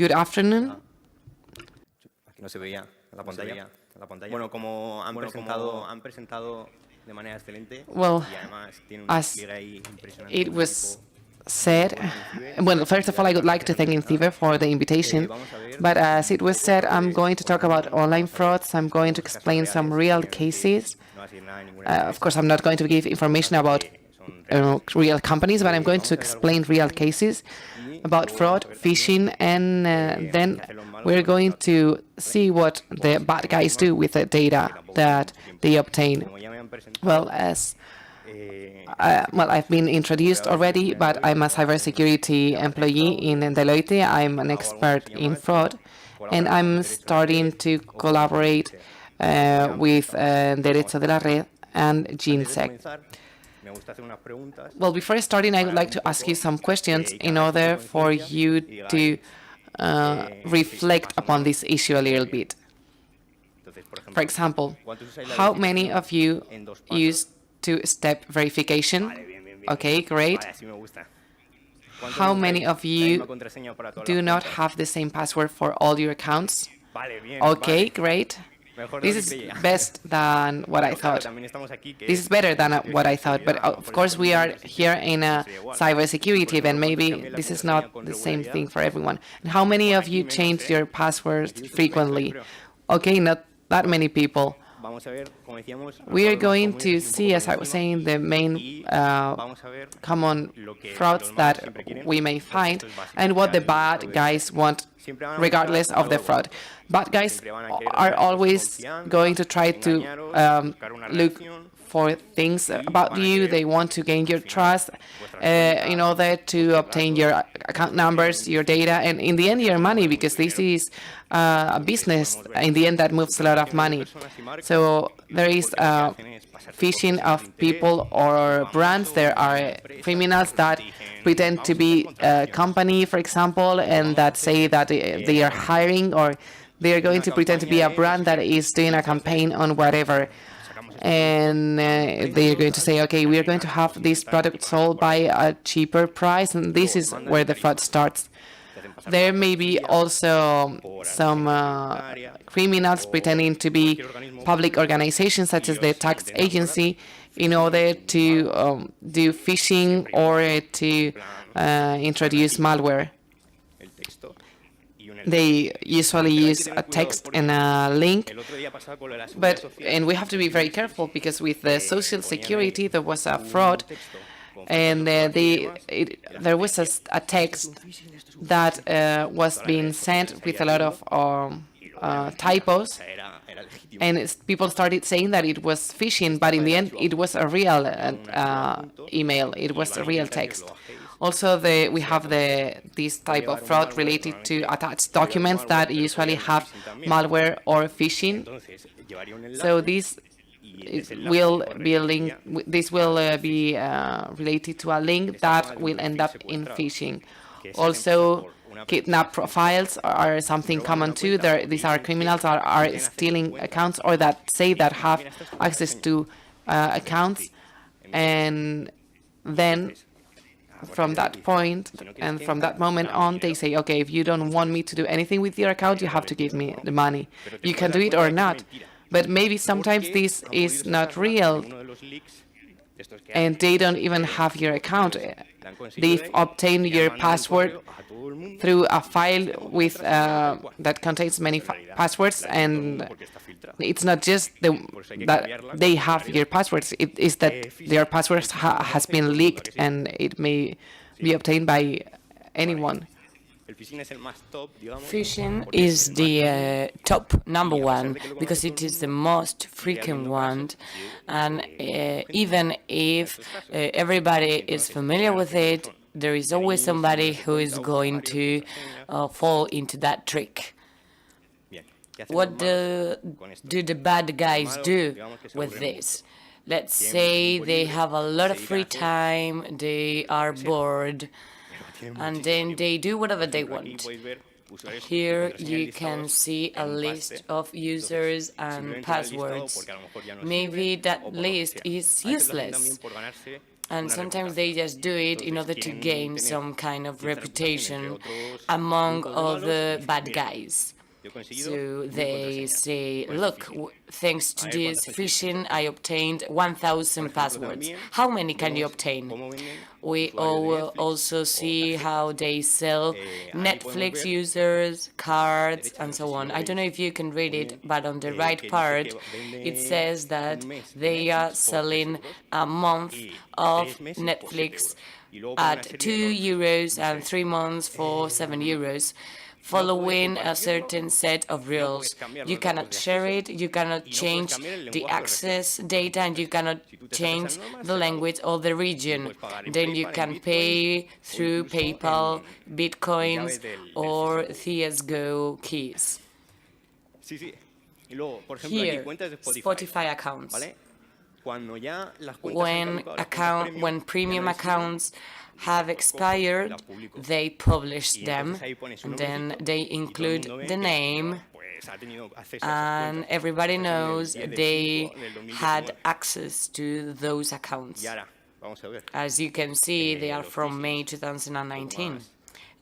Good afternoon. No se veía la pantalla. Bueno, como han presentado de manera excelente. Well, as it was said, well, first of all, I would like to thank INCIBE for the invitation. But as it was said, I'm going to talk about online frauds. I'm going to explain some real cases. Of course, I'm not going to give information about real companies, but I'm going to explain real cases about fraud, phishing, and then we're going to see what the bad guys do with the data that they obtain. Well, I've been introduced already, but I'm a cybersecurity employee in Deloitte. I'm an expert in fraud, and I'm starting to collaborate with Derecho de la Red and INCIBE. Well, before starting, I would like to ask you some questions in order for you to reflect upon this issue a little bit. For example, how many of you use two-step verification? Okay, great. How many of you do not have the same password for all your accounts? Okay, great. This is best than what I thought. This is better than what I thought. But of course, we are here in a cybersecurity event. Maybe this is not the same thing for everyone. And how many of you change your passwords frequently? Okay, not that many people. We are going to see, as I was saying, the main common frauds that we may find and what the bad guys want, regardless of the fraud. Bad guys are always going to try to look for things about you. They want to gain your trust in order to obtain your account numbers, your data, and in the end, your money, because this is a business, in the end, that moves a lot of money. So there is phishing of people or brands. There are criminals that pretend to be a company, for example, and that say that they are hiring, or they are going to pretend to be a brand that is doing a campaign on whatever. And they are going to say, okay, we are going to have this product sold by a cheaper price, and this is where the fraud starts. There may be also some criminals pretending to be public organizations, such as the tax agency, in order to do phishing or to introduce malware. They usually use a text and a link, and we have to be very careful, because with the social security there was a fraud, and there was a text that was being sent with a lot of typos, and people started saying that it was phishing, but in the end it was a real email, it was a real text. Also, we have this type of fraud related to attached documents that usually have malware or phishing. So this will be related to a link that will end up in phishing. Also, kidnap profiles are something common too. These are criminals that are stealing accounts, or that say that have access to accounts, and then from that point and from that moment on, they say, okay, if you don't want me to do anything with your account, you have to give me the money. You can do it or not. But maybe sometimes this is not real, and they don't even have your account. They've obtained your password through a file with that contains many passwords, and it's not just that they have your passwords, it is that their passwords has been leaked, and it may be obtained by anyone. Phishing is the top number one, because it is the most frequent one, and even if everybody is familiar with it, there is always somebody who is going to fall into that trick. What do the bad guys do with this? Let's say they have a lot of free time, they are bored, and then they do whatever they want. Here you can see a list of users and passwords. Maybe that list is useless, And sometimes they just do it in order to gain some kind of reputation among other bad guys. So they say, look, thanks to this phishing, I obtained 1,000 passwords. How many can you obtain? We also see how they sell Netflix users, cards, and so on. I don't know if you can read it, but on the right part, it says that they are selling a month of Netflix at €2 and 3 months for €7. Following a certain set of rules. You cannot share it, you cannot change the access data, and you cannot change the language or the region. Then you can pay through PayPal, Bitcoins, or CSGO keys. Here, Spotify accounts. When premium accounts have expired, they publish them, and then they include the name, and everybody knows they had access to those accounts. As you can see, they are from May 2019.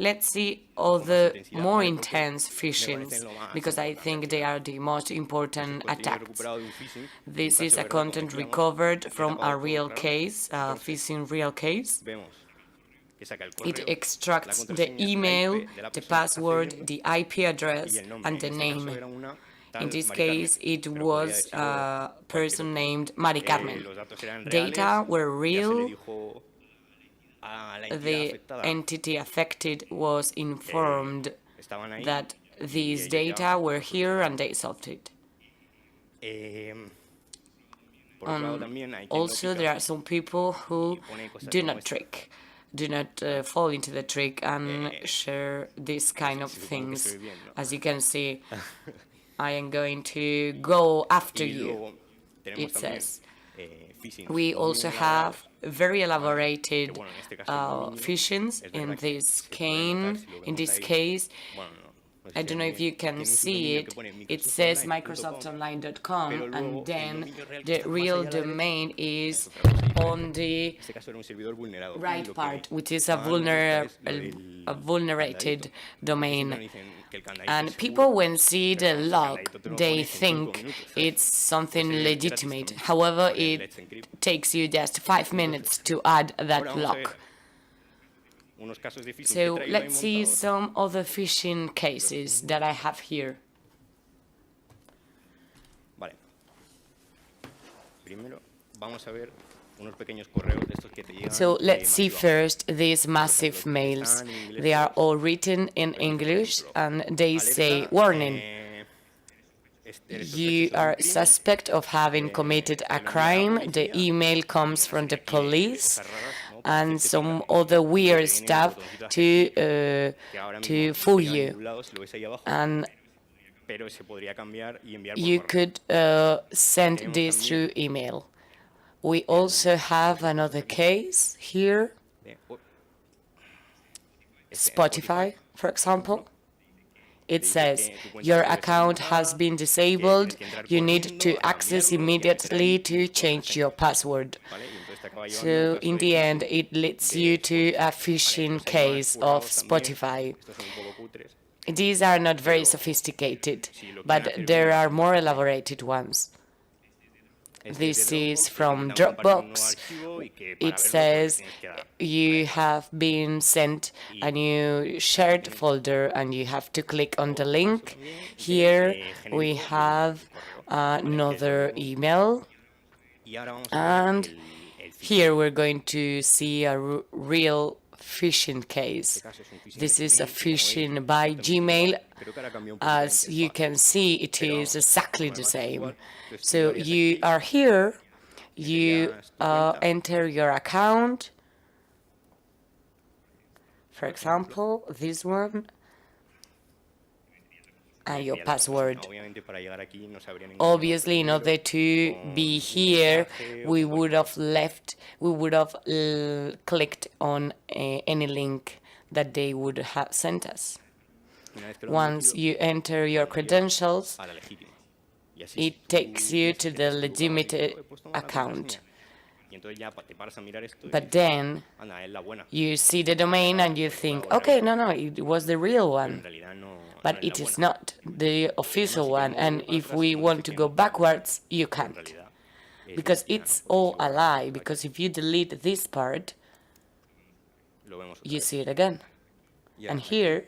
Let's see other more intense phishings, because I think they are the most important attacks. This is a content recovered from a real case, a phishing real case. It extracts the email, the password, the IP address, and the name. In this case, it was a person named Mari Carmen. Data were real. The entity affected was informed that these data were here and they solved it. Also, there are some people who do not fall into the trick and share these kind of things. As you can see, I am going to go after you, it says. We also have very elaborated phishings in this case. I don't know if you can see it. It says microsoftonline.com, and then the real domain is on the right part, which is a vulnerated domain. And people, when see the log, they think it's something legitimate. However, it takes you just 5 minutes to add that log. So let's see some other phishing cases that I have here. So let's see first these massive mails. They are all written in English, and they say, warning, you are suspect of having committed a crime. The email comes from the police, and some other weird stuff to fool you. And you could send this through email. We also have another case here, Spotify, for example. It says, your account has been disabled. You need to access immediately to change your password. So in the end, it leads you to a phishing case of Spotify. These are not very sophisticated, but there are more elaborated ones. This is from Dropbox. It says you have been sent a new shared folder and you have to click on the link. Here we have another email, and here we're going to see a real phishing case. This is a phishing by Gmail. As you can see, it is exactly the same. So you are here, you enter your account, for example, this one, and your password. Obviously, in order to be here, we would have clicked on any link that they would have sent us. Once you enter your credentials, it takes you to the legitimate account. But then you see the domain and you think, okay, no, it was the real one. But it is not the official one. And if we want to go backwards, you can't. Because it's all a lie. Because if you delete this part, you see it again. And here,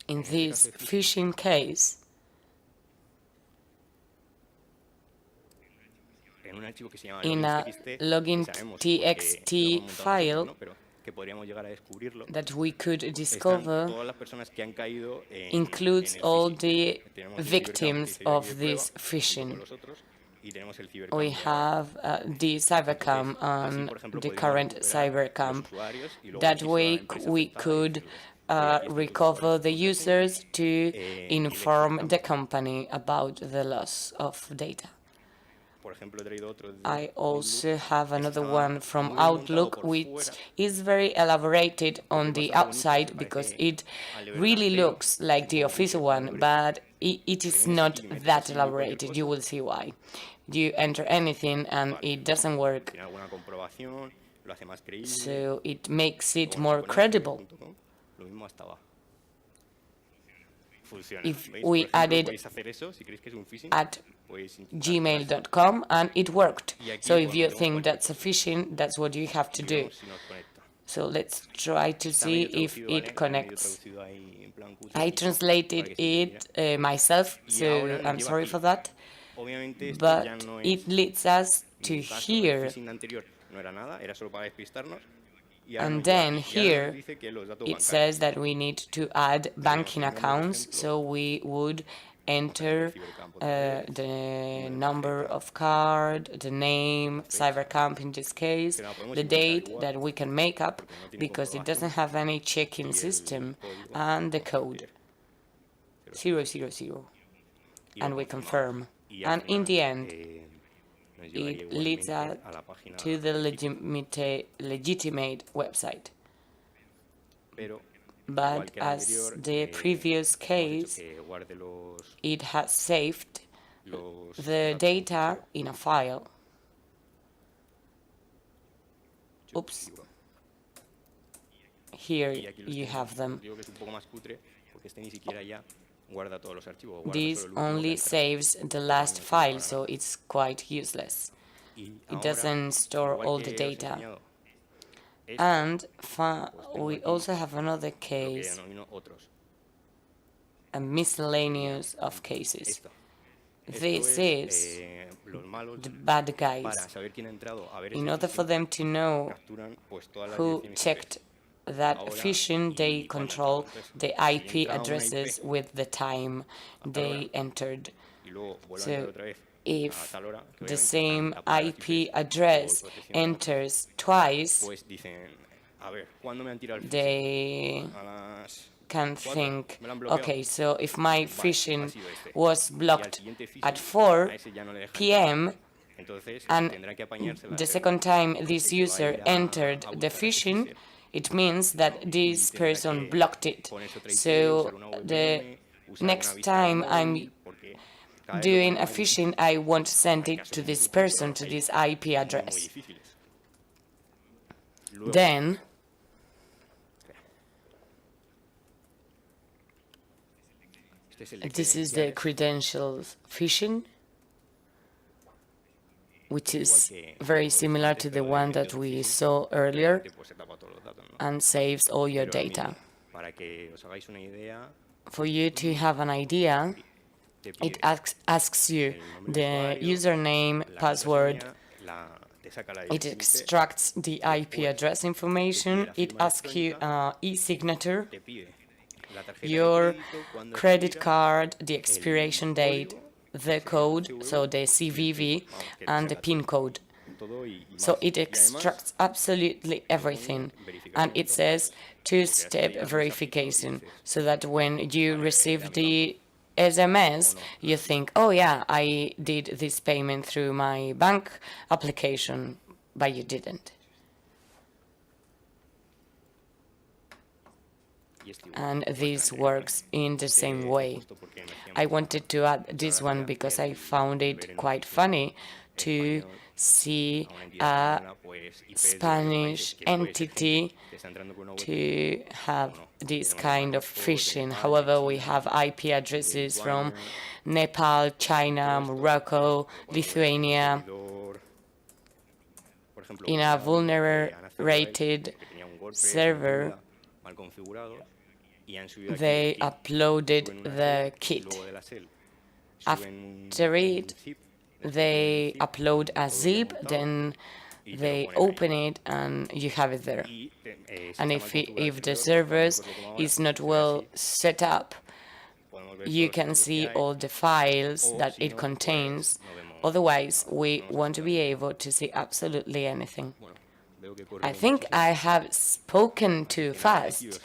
in this phishing case, in a login.txt file that we could discover includes all the victims of this phishing. We have the CyberCamp and the current CyberCamp. That way we could recover the users to inform the company about the loss of data. I also have another one from Outlook, which is very elaborated on the outside because it really looks like the official one, but it is not that elaborated. You will see why. You enter anything and it doesn't work, so it makes it more credible. If we added at gmail.com and it worked. So if you think that's a phishing, that's what you have to do. So let's try to see if it connects. I translated it myself, so I'm sorry for that. But it leads us to here. And then here it says that we need to add banking accounts, so we would enter the number of card, the name, CyberCamp in this case, the date that we can make up because it doesn't have any check-in system, and the code 000, and we confirm. And in the end, it leads us to the legitimate website. But as the previous case, it has saved the data in a file. Oops. Here you have them. This only saves the last file, so it's quite useless. It doesn't store all the data. And we also have another case, a miscellaneous of cases. This is the bad guys. In order for them to know who checked that phishing, they control the IP addresses with the time they entered. So if the same IP address enters twice, they can think, okay, so if my phishing was blocked at 4 p.m. and the second time this user entered the phishing, it means that this person blocked it. So the next time I'm doing a phishing, I won't send it to this person, to this IP address. Then this is the credential phishing, which is very similar to the one that we saw earlier and saves all your data. For you to have an idea, it asks you the username, password, it extracts the IP address information, it asks you e-signature, your credit card, the expiration date, the code, so the CVV, and the PIN code. So it extracts absolutely everything, and it says two-step verification, so that when you receive the SMS, you think, oh yeah, I did this payment through my bank application, but you didn't. And this works in the same way. I wanted to add this one because I found it quite funny to see a Spanish entity to have this kind of phishing. However, we have IP addresses from Nepal, China, Morocco, Lithuania. In a vulnerated server, they uploaded the kit. After it, they upload a zip, then they open it, and you have it there. And if the servers is not well set up, you can see all the files that it contains. Otherwise, we won't be able to see absolutely anything. I think I have spoken too fast.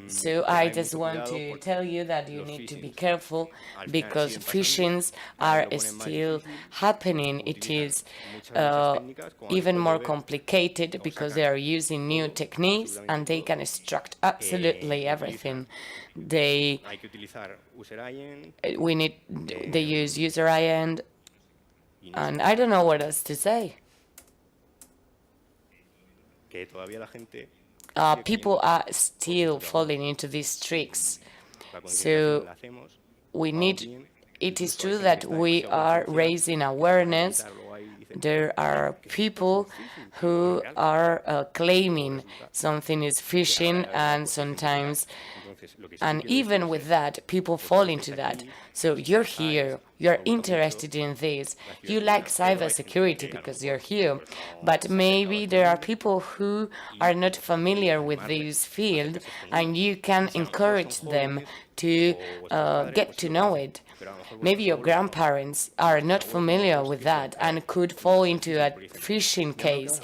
So I just want to tell you that you need to be careful, because phishings are still happening. It is even more complicated because they are using new techniques and they can extract absolutely everything. They use user IND, and I don't know what else to say. People are still falling into these tricks. So it is true that we are raising awareness. There are people who are claiming something is phishing, and sometimes, and even with that, people fall into that. So you're here, you're interested in this, you like cybersecurity because you're here, but maybe there are people who are not familiar with this field, and you can encourage them to get to know it. Maybe your grandparents are not familiar with that and could fall into a phishing case,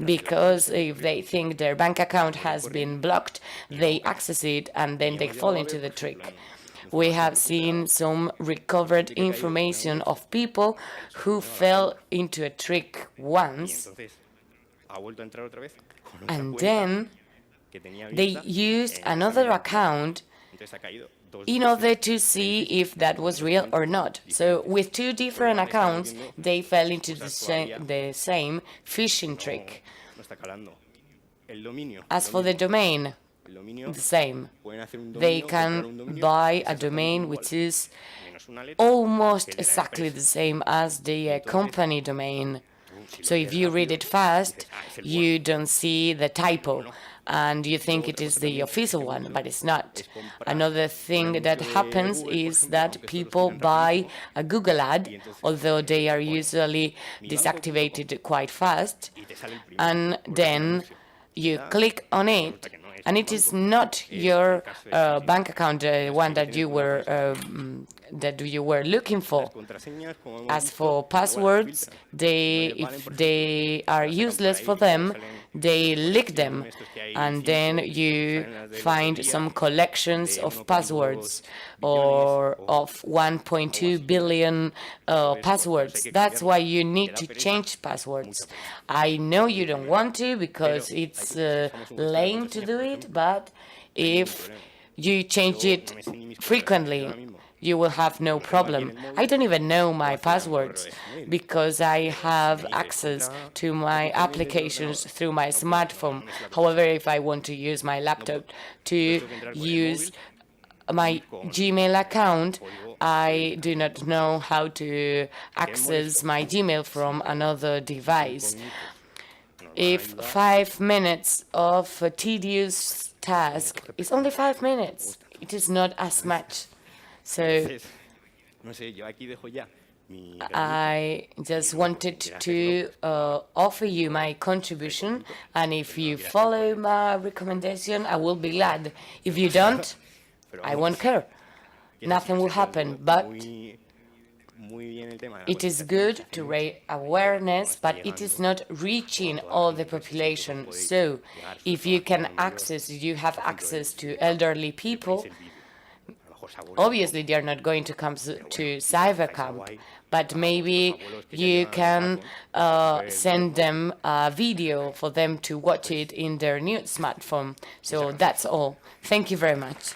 because if they think their bank account has been blocked, they access it and then they fall into the trick. We have seen some recovered information of people who fell into a trick once, and then they used another account in order to see if that was real or not. So with two different accounts, they fell into the same phishing trick. As for the domain, the same. They can buy a domain which is almost exactly the same as the company domain. So if you read it fast, you don't see the typo, and you think it is the official one, but it's not. Another thing that happens is that people buy a Google ad, although they are usually deactivated quite fast, and then you click on it, and it is not your bank account, the one that you were looking for. As for passwords, if they are useless for them, they leak them, and then you find some collections of passwords, or of 1.2 billion passwords. That's why you need to change passwords. I know you don't want to, because it's lame to do it, but if you change it frequently, you will have no problem. I don't even know my passwords, because I have access to my applications through my smartphone. However, if I want to use my laptop to use my Gmail account, I do not know how to access my Gmail from another device. If 5 minutes of a tedious task is only 5 minutes, it is not as much. So I just wanted to offer you my contribution, and if you follow my recommendation, I will be glad. If you don't, I won't care. Nothing will happen, but it is good to raise awareness, but it is not reaching all the population. So if you have access to elderly people, obviously they are not going to come to CyberCamp, but maybe you can send them a video for them to watch it in their new smartphone. So that's all. Thank you very much.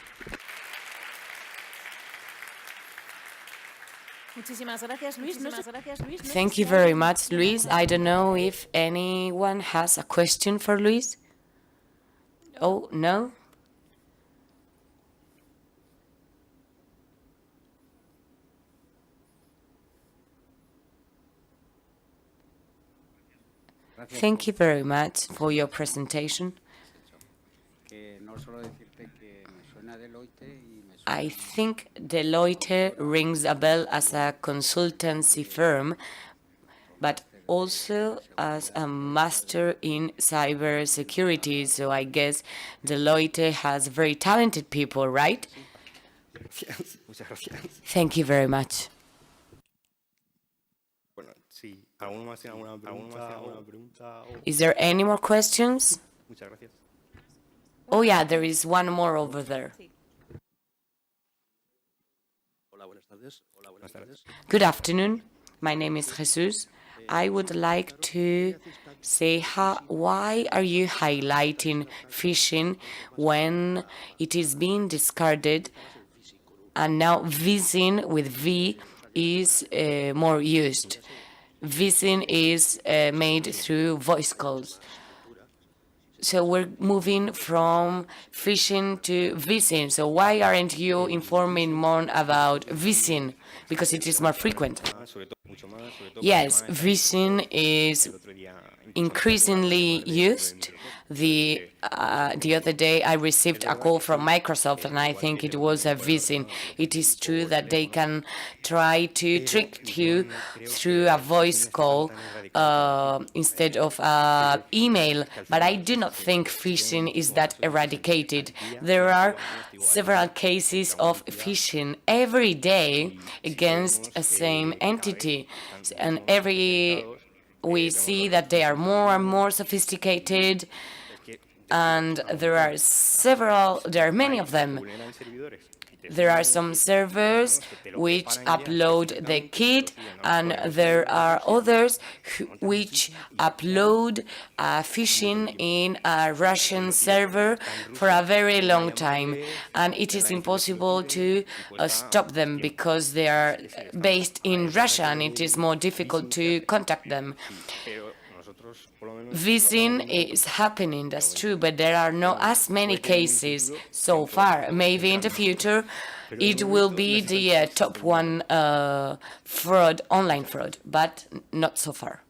Thank you very much, Luis. I don't know if anyone has a question for Luis. Oh, no? Thank you very much for your presentation. I think Deloitte rings a bell as a consultancy firm, but also as a master in cybersecurity. So I guess Deloitte has very talented people, right? Thank you very much. Is there any more questions? Oh yeah, there is one more over there. Good afternoon. My name is Jesus. I would like to say why are you highlighting phishing when it is being discarded and now phishing with V is more used? Phishing is made through voice calls. So we're moving from phishing to phishing. So why aren't you informing more about phishing? Because it is more frequent. Yes, phishing is increasingly used. The other day I received a call from Microsoft and I think it was a phishing. It is true that they can try to trick you through a voice call instead of email, but I do not think phishing is that eradicated. There are several cases of phishing every day against a same entity, and we see that they are more and more sophisticated, and there are many of them. There are some servers which upload the kit, and there are others which upload phishing in a Russian server for a very long time, and it is impossible to stop them because they are based in Russia and it is more difficult to contact them. Phishing is happening, that's true, but there are not as many cases so far. Maybe in the future it will be the top one fraud, online fraud, but not so far.